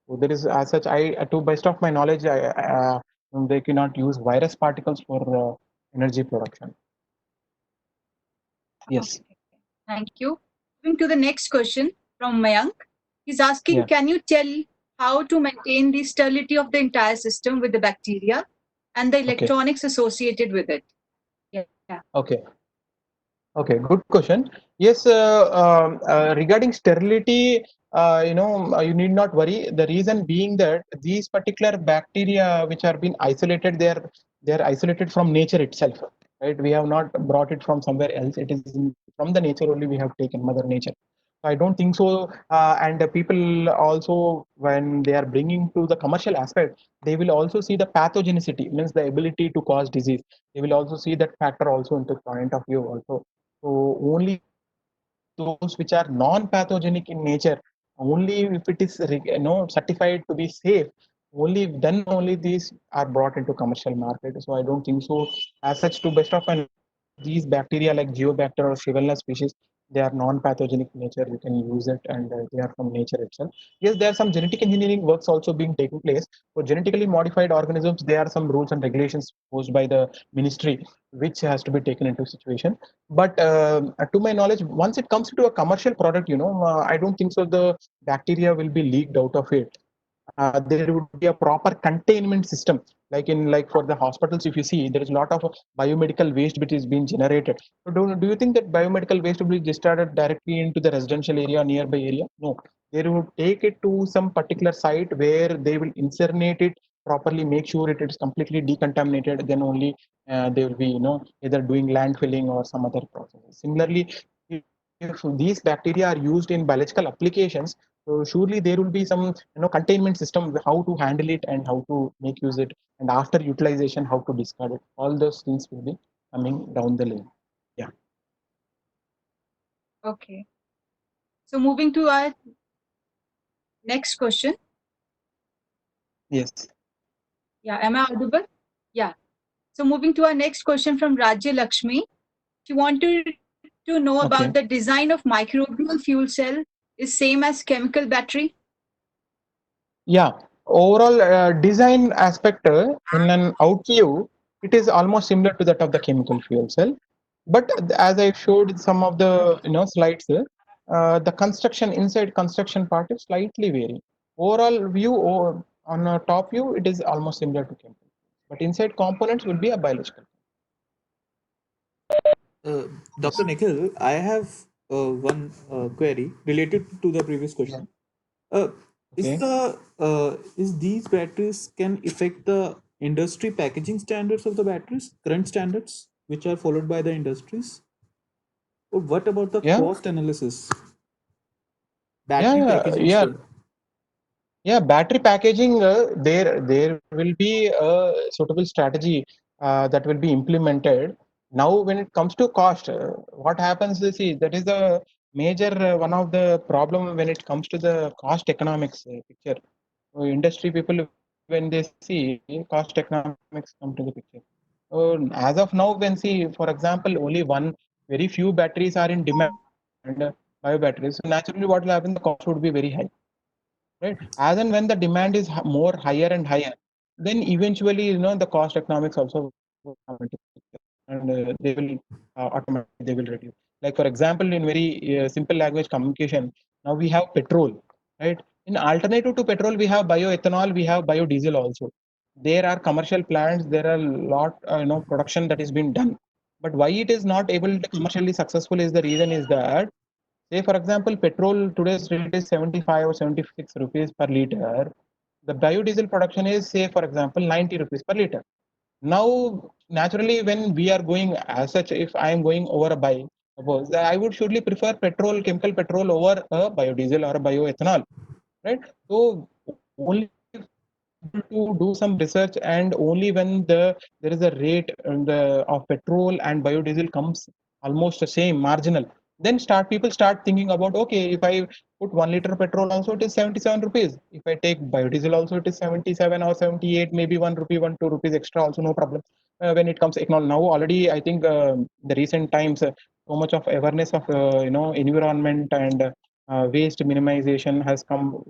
So there is as such, to best of my knowledge, they cannot use virus particles for energy production. Yes. Okay. Thank you. Moving to the next question from Mayank. He's asking, Yeah. can you tell how to maintain the sterility of the entire system with the bacteria and the electronics associated with it? Yeah. Okay. Okay, good question. Yes, regarding sterility, you need not worry. The reason being that these particular bacteria which are being isolated, they are isolated from nature itself, right? We have not brought it from somewhere else. It is from the nature only. We have taken Mother Nature. So I don't think so. And the people also, when they are bringing to the commercial aspect, they will also see the pathogenicity, means the ability to cause disease. They will also see that factor also into point of view also. So only those which are non-pathogenic in nature, only if it is certified to be safe, only then only these are brought into commercial market. So I don't think so. As such, to best of my, these bacteria like Geobacter or Shigella species, they are non-pathogenic nature. You can use it, and they are from nature itself. Yes, there are some genetic engineering works also being taken place for genetically modified organisms. There are some rules and regulations posed by the ministry, which has to be taken into situation. But to my knowledge, once it comes to a commercial product, I don't think so the bacteria will be leaked out of it. There would be a proper containment system, like for the hospitals. If you see, there is a lot of biomedical waste which is being generated. So do you think that biomedical waste will be discharged directly into the residential area, nearby area? No, they would take it to some particular site where they will incinerate it properly, make sure it is completely decontaminated. Then only they will be either doing landfilling or some other process. Similarly, if these bacteria are used in biological applications, so surely there will be some containment system, how to handle it and how to make use it, and after utilization how to discard it. All those things will be coming down the lane. Yeah. Okay. So moving to our next question. Yes. Yeah, am I audible? Yeah. So moving to our next question from Rajya Lakshmi. She wanted to know about Okay. the design of microbial fuel cell is same as chemical battery. Yeah. Overall design aspect, in an outview, it is almost similar to that of the chemical fuel cell. But as I showed some of the slides, the construction inside construction part is slightly vary. Overall view or on a top view, it is almost similar to chemical, but inside components will be a biological. Uh, Yes. Dr. Nikhil, I have one query related to the previous Yeah. question. Uh, Okay. is these batteries can affect the industry packaging standards of the batteries, current standards which are followed by the industries? Or what about the Yeah. cost analysis? Yeah. Battery Yeah. packaging Yeah. still. Yeah, battery packaging, there will be a suitable strategy that will be implemented. Now, when it comes to cost, what happens is, see, that is the major one of the problem when it comes to the cost economics picture. So industry people, when they see cost economics come to the picture. So as of now, when see, for example, only one very few batteries are in demand, bio batteries. So naturally, what will happen? The cost would be very high, right? As and when the demand is more higher and higher, then eventually the cost economics also will come into picture, and they will automatically they will reduce. Like for example, in very simple language communication, now we have petrol, right? In alternative to petrol, we have bioethanol, we have biodiesel also. There are commercial plants, there are a lot production that is being done, but why it is not able to commercially successful is the reason is that, say for example, petrol today's rate is 75 or 76 rupees per liter. The biodiesel production is, say for example, 90 rupees per liter. Now, naturally, when we are going as such, if I am going over a bike, suppose I would surely prefer petrol, chemical petrol over a biodiesel or a bioethanol, right? So only to do some research, and only when there is a rate of petrol and biodiesel comes almost the same marginal, then people start thinking about, okay, if I put 1 liter petrol also, it is 77 rupees. If I take biodiesel also, it is 77 or 78, maybe 1 rupee, 2 rupees extra also, no problem. When it comes economic, now already I think the recent times, so much of awareness of environment and waste minimization has come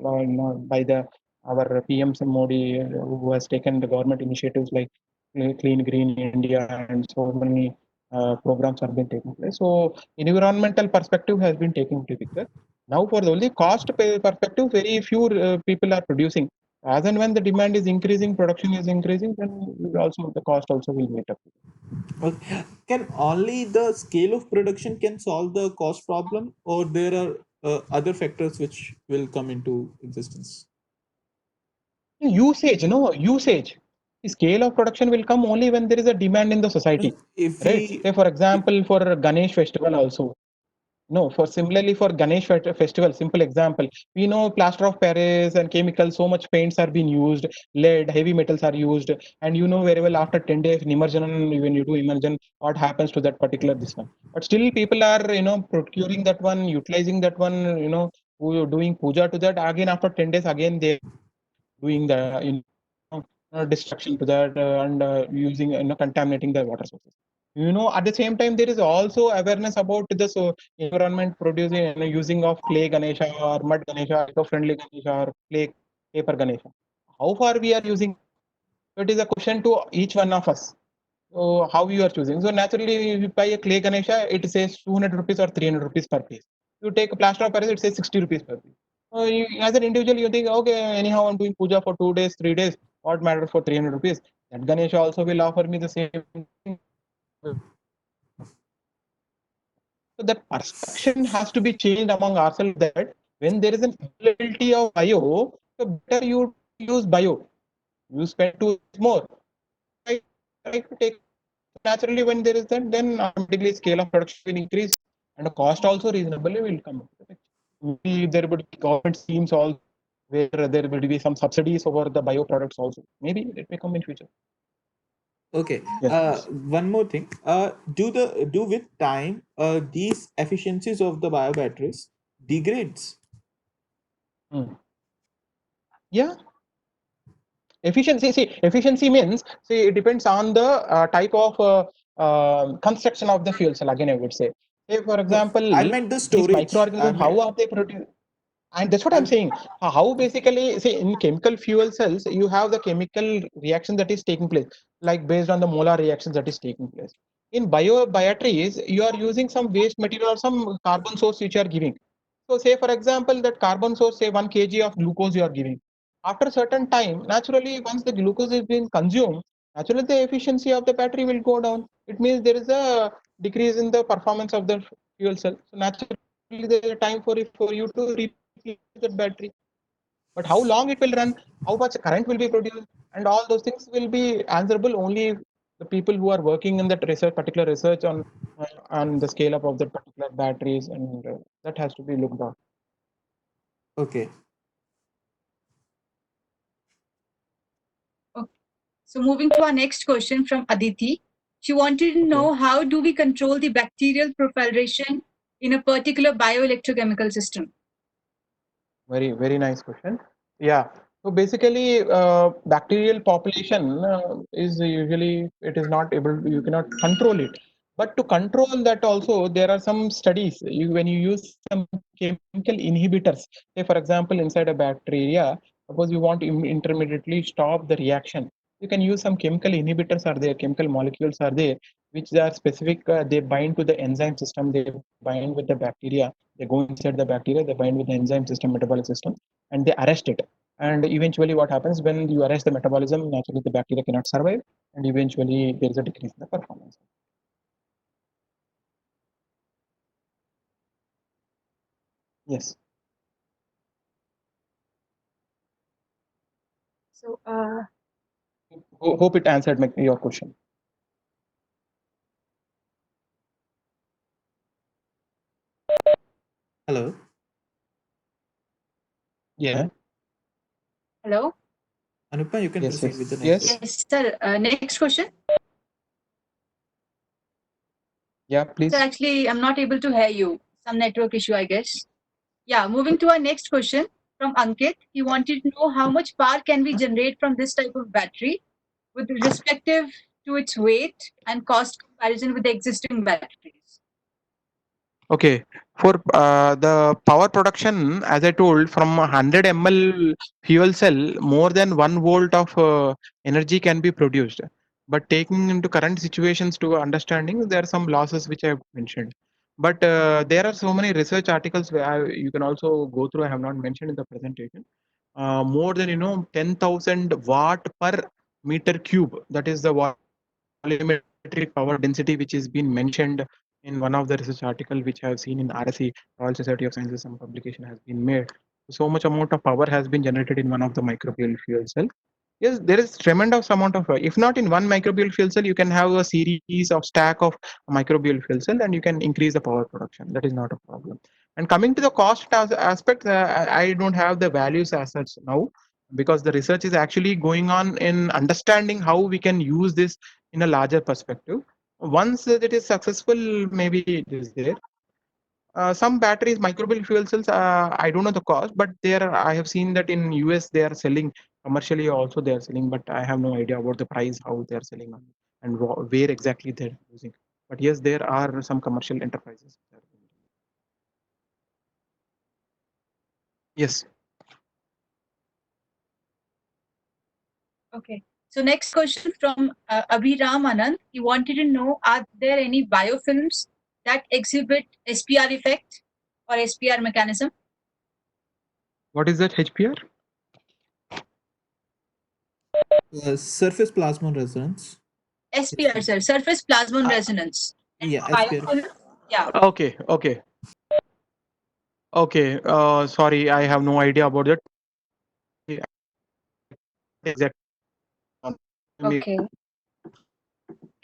by the our PM Modi, who has taken the government initiatives like Clean Green India, and so many programs have been taking place. So environmental perspective has been taken into picture. Now for the only perspective, very few people are producing. As and when the demand is increasing, production is increasing, then also the cost also will meet up. Okay. Can only the scale of production can solve the cost problem, or there are other factors which will come into existence? Usage, no usage. The scale of production will come only when there is a demand in the society, If right? we, Say for example, for Ganesh festival also. No, for similarly for Ganesh festival, simple example. We know plaster of Paris and chemicals, so much paints are being used, lead, heavy metals are used, and you know very well after 10 days in immersion, when you do immersion, what happens to that particular this one. But still people are procuring that one, utilizing that one, who are doing puja to that. Again after 10 days, again they doing the destruction to that, and using contaminating the water sources. At the same time there is also awareness about the environment producing using of clay Ganesha or mud Ganesha, eco-friendly Ganesha or clay paper Ganesha. How far we are using, so it is a question to each one of us. So how you are choosing? So naturally, if you buy a clay Ganesha, it says 200 rupees or 300 rupees per piece. You take a plaster of Paris, it says 60 rupees per piece. So as an individual, you think, okay, anyhow, I'm doing puja for 2 days, 3 days. What matters for 300 rupees? That Ganesha also will offer me the same thing. So that perception has to be changed among ourselves, that when there is an availability of bio, so better you use bio. You spend 2 more. Try to take naturally when there is that, then automatically scale of production will increase and the cost also reasonably will come into the picture. Maybe there would be government schemes all where there will be some subsidies over the bio products also. Maybe it may come in future. okay, Yes, please. one more thing. Do with time, these efficiencies of the bio batteries degrades? Hmm. Yeah, efficiency. See, efficiency means, see, it depends on the type of construction of the fuel cell. Again, I would say, for No, I example, meant the these storage. I microorganisms, how meant, are they produced? And that's what I'm I'm, saying. How basically, say in chemical fuel cells, you have the chemical reaction that is taking place, like based on the molar reactions that is taking place. In batteries, you are using some waste material or some carbon source which you are giving. So, say for example, that carbon source, say 1 kg of glucose you are giving. After a certain time, naturally, once the glucose is being consumed, naturally the efficiency of the battery will go down. It means there is a decrease in the performance of the fuel cell. So naturally, there is a time for you to replace that battery. But how long it will run, how much current will be produced, and all those things will be answerable only if the people who are working in that research, particular research on the scale up of the particular batteries, and that has to be looked at. okay. Okay. So moving to our next question from Aditi. She wanted to Okay. know, how do we control the bacterial proliferation in a particular bioelectrochemical system? Very nice question. Yeah. So basically, bacterial population is usually, it is not able, you cannot control it. But to control that also, there are some studies. When you use some chemical inhibitors, say for example, inside a bacteria, suppose you want to intermediately stop the reaction, you can use some chemical inhibitors are there, chemical molecules are there, which are specific. They bind to the enzyme system, they bind with the bacteria, they go inside the bacteria, they bind with the enzyme system, metabolic system, and they arrest it. And eventually, what happens when you arrest the metabolism? Naturally, the bacteria cannot survive, and eventually there is a decrease in the performance. Yes. So, Hope it answered your question. Hello. Yeah. Hello? Anupma, you can Yes. proceed with the Yes. next Yes. question. Yes, sir. Next question. Yeah. Please. Sir, actually, I'm not able to hear you. Some network issue, I guess. Yeah, moving to our next question from Ankit. He wanted to know how much power can we generate from this type of battery with respective to its weight and cost comparison with the existing batteries. Okay. For the power production, as I told, from 100 ml fuel cell, more than 1 volt of energy can be produced. But taking into current situations to understanding, there are some losses which I have mentioned. But there are so many research articles where you can also go through. I have not mentioned in the presentation. More than 10,000 watt per meter cube. That is the volumetric power density which is been mentioned in one of the research article which I have seen in RSE, Royal Society of Sciences. Some publication has been made. So much amount of power has been generated in one of the microbial fuel cell. Yes, there is tremendous amount of. If not in one microbial fuel cell, you can have a series of stack of microbial fuel cell, and you can increase the power production. That is not a problem. And coming to the cost aspect, I don't have the values as such now, because the research is actually going on in understanding how we can use this in a larger perspective. Once it is successful, maybe it is there. Some batteries, microbial fuel cells, I don't know the cost, but there I have seen that in US they are selling commercially also they are selling, but I have no idea about the price, how they are selling and where exactly they're using. But yes, there are some commercial enterprises. Yes. Okay. So next question from Abhiram Anand. He wanted to know, are there any biofilms that exhibit SPR effect or SPR mechanism? What is that HPR? Surface plasmon resonance. SPR, sir, surface plasmon resonance. Yeah, SPR. Biofilm, yeah. Okay, okay, okay. Sorry, I have no idea about that. Exact. Okay.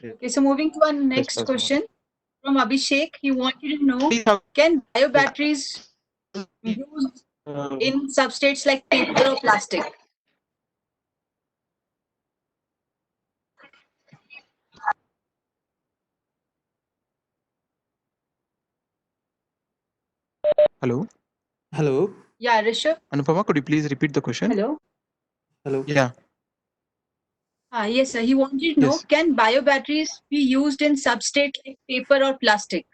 Okay, so moving to our next question from Abhishek. He wanted to know, can bio batteries be used in substrates like paper or plastic? Hello. Hello. Yeah, Rishabh. Anupama, could you please repeat the question? Hello. Hello. Yeah. Yes, sir. He wanted to know, Yes. can bio batteries be used in substrate like paper or plastic?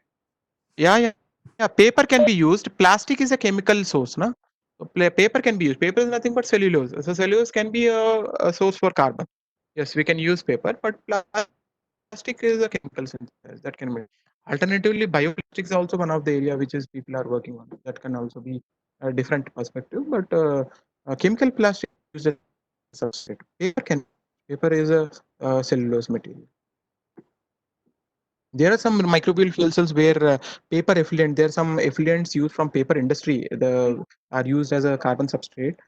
Yeah, yeah, yeah. Paper can be used. Plastic is a chemical source, na? So paper can be used. Paper is nothing but cellulose. So cellulose can be a source for carbon. Yes, we can use paper, but plastic is a chemical synthesis that can be. Alternatively, bioplastics is also one of the area which is people are working on. That can also be a different perspective. But chemical plastic is a substrate. Paper is a cellulose material. There are some microbial fuel cells where paper effluent. There are some effluents used from paper industry. The are used as a carbon substrate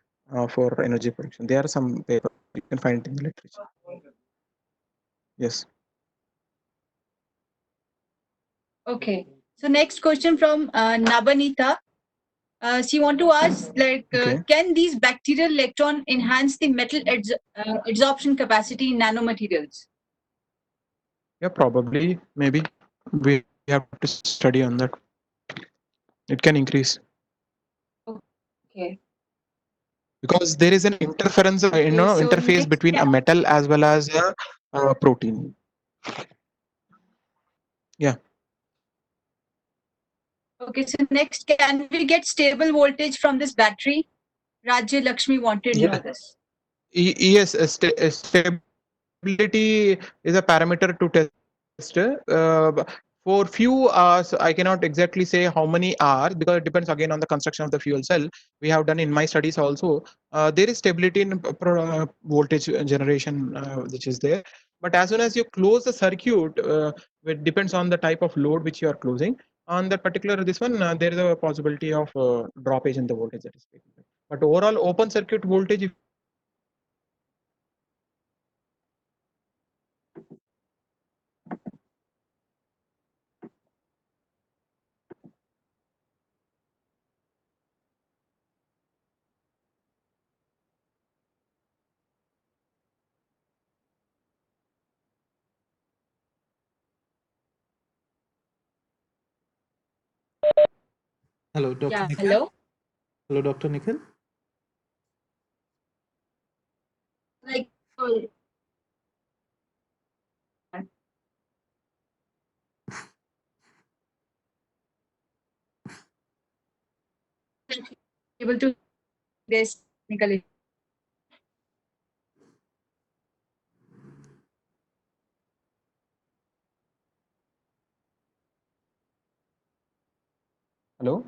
for energy production. There are some paper you can find it in the literature. Yes. Okay. So next question from Nabanita. She want to ask, like, Okay. can these bacterial electron enhance the metal adsorption capacity in nanomaterials? Yeah, probably. Maybe we have to study on that. It can increase Okay. because there is an interference, Okay. So interface next, between a metal as well as a protein. Yeah. okay. So next, can we get stable voltage from this battery? Rajya Lakshmi wanted to know Yeah. this. Yes. Stability is a parameter to test. For few hours, I cannot exactly say how many hours because it depends again on the construction of the fuel cell. We have done in my studies also. There is stability in voltage generation which is there. But as soon as you close the circuit, it depends on the type of load which you are closing. On that particular this one, there is a possibility of droppage in the voltage that is taken. But overall open circuit voltage, if Hello, Dr. Yeah, Nikhil. hello. Hello, Dr. Nikhil. Like, oh, able to this technically. Hello.